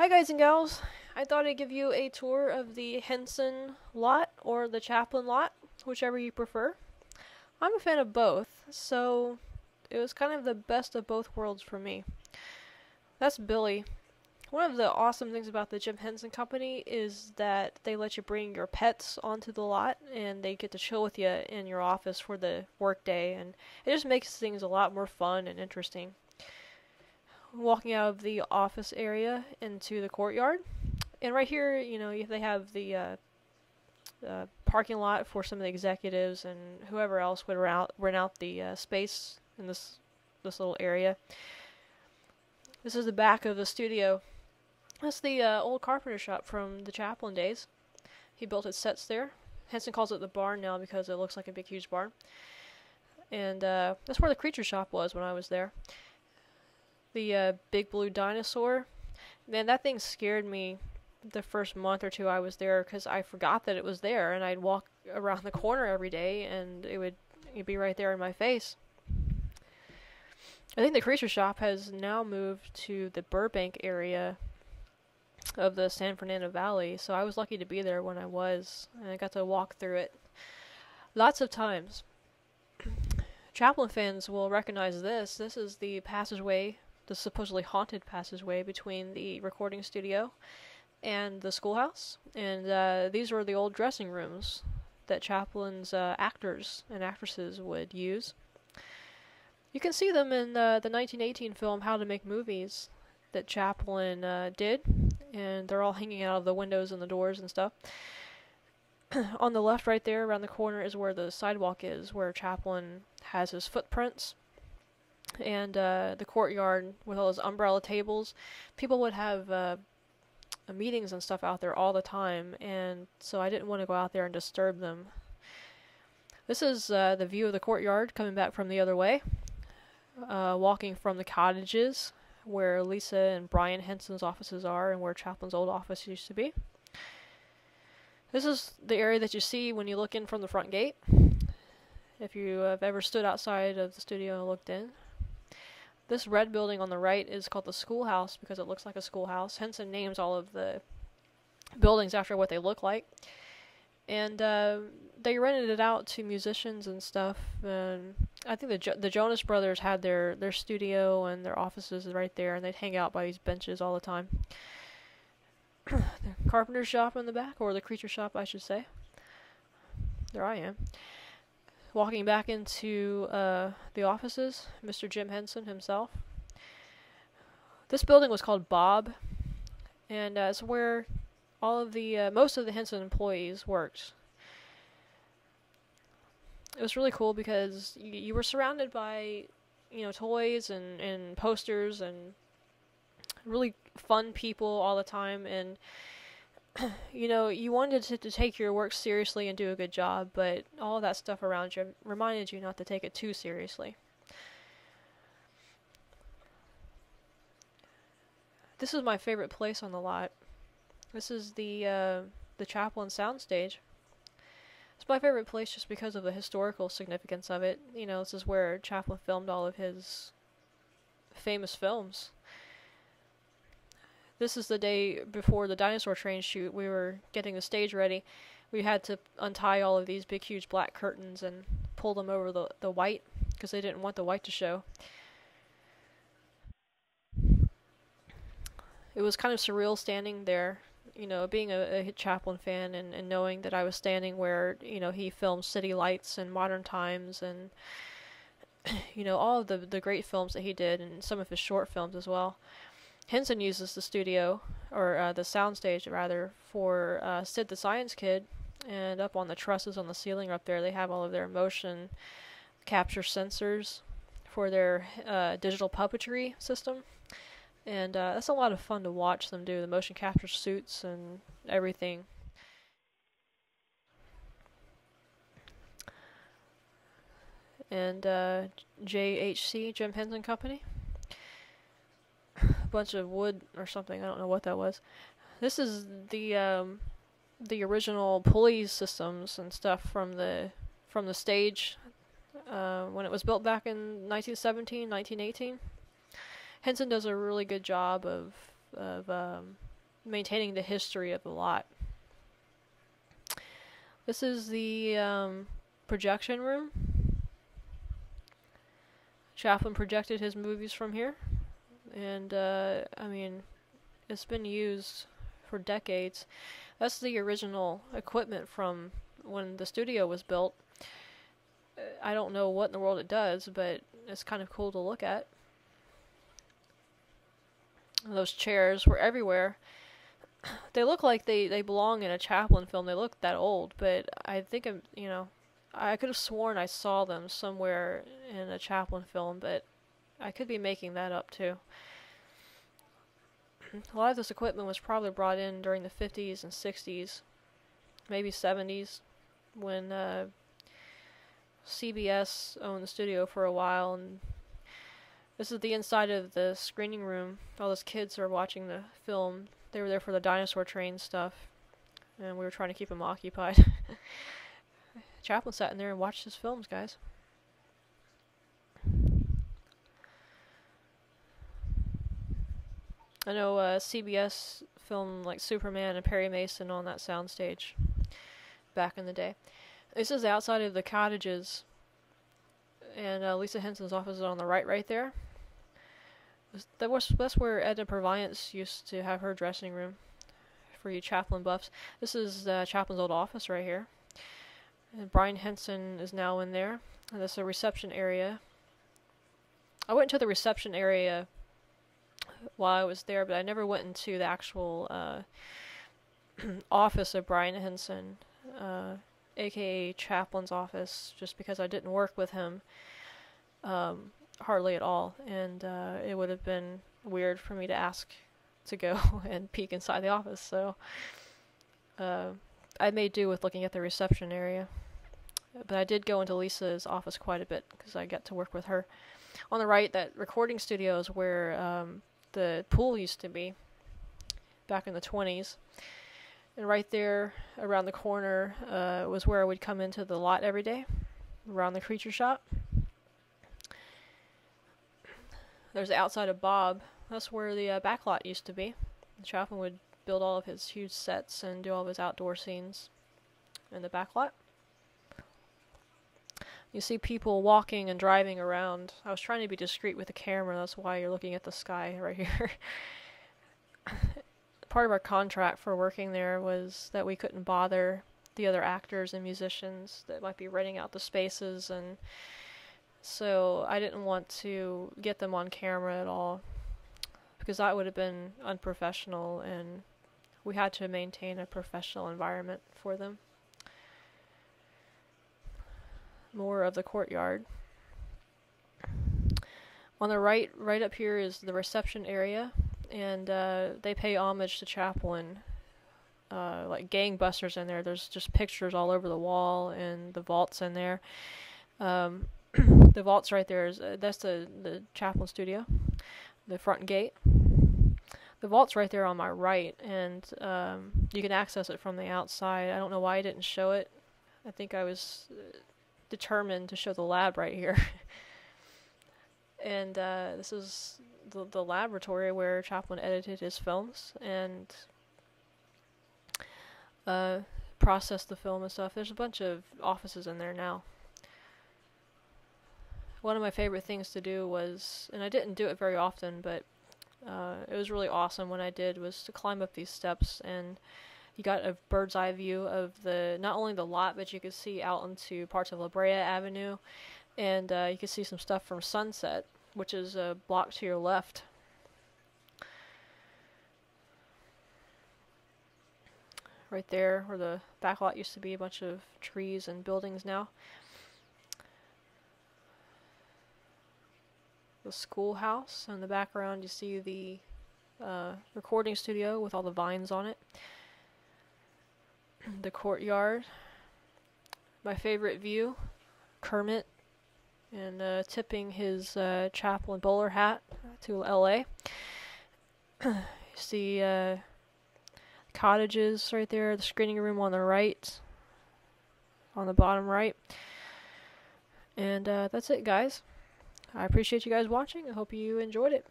Hi guys and gals, I thought I'd give you a tour of the Henson lot or the Chaplin lot, whichever you prefer. I'm a fan of both, so it was kind of the best of both worlds for me. That's Billy. One of the awesome things about the Jim Henson Company is that they let you bring your pets onto the lot and they get to chill with you in your office for the workday, and it just makes things a lot more fun and interesting. Walking out of the office area into the courtyard, and right here, they have the parking lot for some of the executives and whoever else would rent out the space in this little area. This is the back of the studio. That's the old carpenter shop from the Chaplin days. He built his sets there. Henson calls it the barn now because it looks like a big, huge barn. And that's where the creature shop was when I was there. The big blue dinosaur. Man, that thing scared me the first month or two I was there because I forgot that it was there, and I'd walk around the corner every day and it'd be right there in my face. I think the creature shop has now moved to the Burbank area of the San Fernando Valley, so I was lucky to be there when I was, and I got to walk through it lots of times. Chaplin fans will recognize this. This is the passageway, the supposedly haunted passageway between the recording studio and the schoolhouse, and these were the old dressing rooms that Chaplin's actors and actresses would use. You can see them in the 1918 film How to Make Movies that Chaplin did, and they're all hanging out of the windows and the doors and stuff. On the left right there around the corner is where the sidewalk is, where Chaplin has his footprints, and the courtyard with all those umbrella tables. People would have meetings and stuff out there all the time, and so I didn't want to go out there and disturb them. This is the view of the courtyard coming back from the other way, walking from the cottages where Lisa and Brian Henson's offices are and where Chaplin's old office used to be. This is the area that you see when you look in from the front gate, if you have ever stood outside of the studio and looked in. This red building on the right is called the schoolhouse because it looks like a schoolhouse. Henson names all of the buildings after what they look like. And they rented it out to musicians and stuff. And I think the Jonas Brothers had their studio and their offices right there, and they'd hang out by these benches all the time. The carpenter shop in the back, or the creature shop, I should say. There I am. Walking back into the offices, Mr. Jim Henson himself. This building was called Bob, and it's where all of the most of the Henson employees worked. It was really cool because you were surrounded by, toys and posters and really fun people all the time, and you wanted to take your work seriously and do a good job, but all of that stuff around you reminded you not to take it too seriously. This is my favorite place on the lot. This is the Chaplin soundstage. It's my favorite place just because of the historical significance of it. This is where Chaplin filmed all of his famous films. This is the day before the dinosaur train shoot. We were getting the stage ready. We had to untie all of these big, huge black curtains and pull them over the white because they didn't want the white to show. It was kind of surreal standing there, being a Chaplin fan and knowing that I was standing where, he filmed City Lights and Modern Times and, all of the great films that he did and some of his short films as well. Henson uses the studio, or the soundstage rather, for Sid the Science Kid, and up on the trusses on the ceiling up there they have all of their motion capture sensors for their digital puppetry system, and that's a lot of fun to watch them do the motion capture suits and everything. And JHC, Jim Henson Company. Bunch of wood or something. I don't know what that was. This is the original pulley systems and stuff from the stage when it was built back in 1917, 1918. Henson does a really good job of maintaining the history of the lot. This is the projection room. Chaplin projected his movies from here, and I mean, it's been used for decades. That's the original equipment from when the studio was built. I don't know what in the world it does, but it's kind of cool to look at. Those chairs were everywhere. They look like they belong in a Chaplin film. They look that old, but I think I could have sworn I saw them somewhere in a Chaplin film, but I could be making that up too. A lot of this equipment was probably brought in during the 50s and 60s, maybe 70s, when CBS owned the studio for a while. And this is the inside of the screening room. All those kids are watching the film. They were there for the dinosaur train stuff, and we were trying to keep them occupied. Chaplin sat in there and watched his films, guys. I know CBS filmed like Superman and Perry Mason on that soundstage back in the day. This is the outside of the cottages, and Lisa Henson's office is on the right there. That's where Edna Purviance used to have her dressing room, for you Chaplin buffs. This is Chaplin's old office right here. And Brian Henson is now in there. And this is a reception area. I went to the reception area while I was there, but I never went into the actual office of Brian Henson, aka Chaplin's office, just because I didn't work with him hardly at all, and it would have been weird for me to ask to go and peek inside the office, so I made do with looking at the reception area. But I did go into Lisa's office quite a bit because I got to work with her. On the right, that recording studio is where the pool used to be back in the 20s. And right there, around the corner, was where I would come into the lot every day, around the creature shop. There's the outside of Bob. That's where the back lot used to be. Chaplin would build all of his huge sets and do all of his outdoor scenes in the back lot. You see people walking and driving around. I was trying to be discreet with the camera, that's why you're looking at the sky right here. Part of our contract for working there was that we couldn't bother the other actors and musicians that might be renting out the spaces, and so I didn't want to get them on camera at all, because that would have been unprofessional, and we had to maintain a professional environment for them. More of the courtyard. On the right up here is the reception area, and they pay homage to Chaplin, like gangbusters in there. There's just pictures all over the wall, and the vault's in there. The vault's right there. That's the Chaplin studio, the front gate. The vault's right there on my right, and you can access it from the outside. I don't know why I didn't show it. I think I was determined to show the lab right here. And this is the laboratory where Chaplin edited his films and processed the film and stuff. There's a bunch of offices in there now. One of my favorite things to do was, and I didn't do it very often, but it was really awesome when I did, was to climb up these steps, and you got a bird's eye view of not only the lot, but you could see out into parts of La Brea Avenue, and you could see some stuff from Sunset, which is a block to your left. Right there, where the back lot used to be, a bunch of trees and buildings now. The schoolhouse. In the background you see the recording studio with all the vines on it. The courtyard. My favorite view, Kermit and tipping his Chaplin bowler hat to LA. You see cottages right there, the screening room on the right, on the bottom right. And that's it, guys. I appreciate you guys watching. I hope you enjoyed it.